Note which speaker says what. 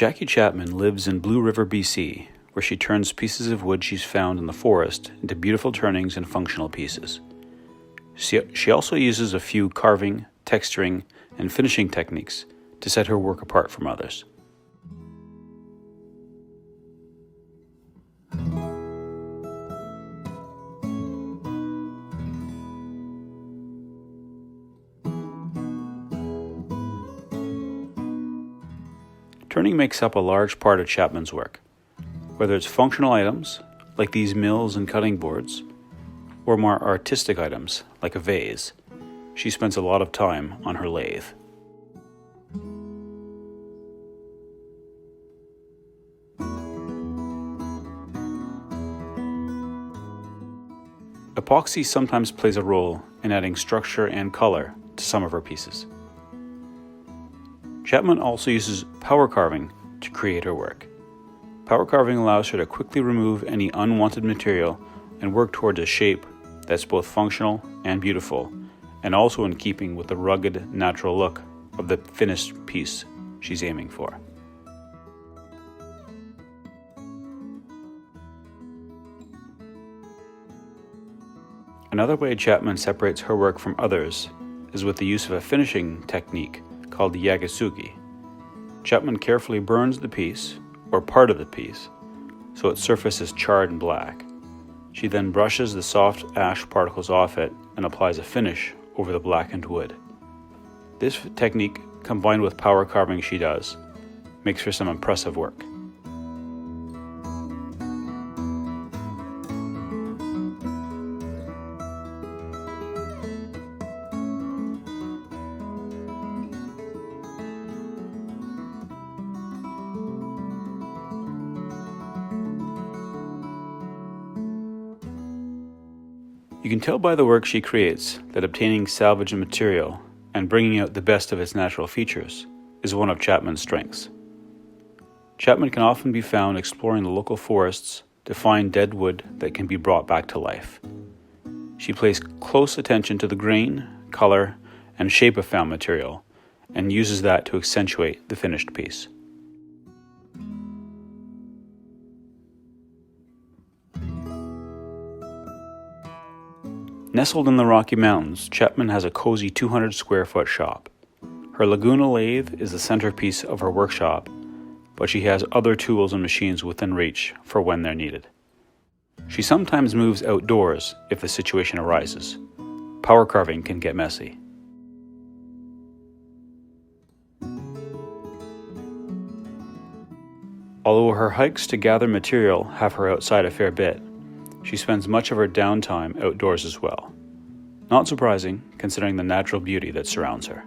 Speaker 1: Jackie Chapman lives in Blue River, BC, where she turns pieces of wood she's found in the forest into beautiful turnings and functional pieces. She also uses a few carving, texturing, and finishing techniques to set her work apart from others. Turning makes up a large part of Chapman's work, whether it's functional items, like these mills and cutting boards, or more artistic items, like a vase. She spends a lot of time on her lathe. Epoxy sometimes plays a role in adding structure and color to some of her pieces. Chapman also uses power carving to create her work. Power carving allows her to quickly remove any unwanted material and work towards a shape that's both functional and beautiful, and also in keeping with the rugged, natural look of the finished piece she's aiming for. Another way Chapman separates her work from others is with the use of a finishing technique called the yakisugi. Chapman carefully burns the piece, or part of the piece, so its surface is charred and black. She then brushes the soft ash particles off it and applies a finish over the blackened wood. This technique, combined with power carving she does, makes for some impressive work. You can tell by the work she creates that obtaining salvaged material and bringing out the best of its natural features is one of Chapman's strengths. Chapman can often be found exploring the local forests to find dead wood that can be brought back to life. She pays close attention to the grain, color, and shape of found material, and uses that to accentuate the finished piece. Nestled in the Rocky Mountains, Chapman has a cozy 200 square foot shop. Her Laguna lathe is the centerpiece of her workshop, but she has other tools and machines within reach for when they're needed. She sometimes moves outdoors if the situation arises. Power carving can get messy. Although her hikes to gather material have her outside a fair bit, she spends much of her downtime outdoors as well. Not surprising, considering the natural beauty that surrounds her.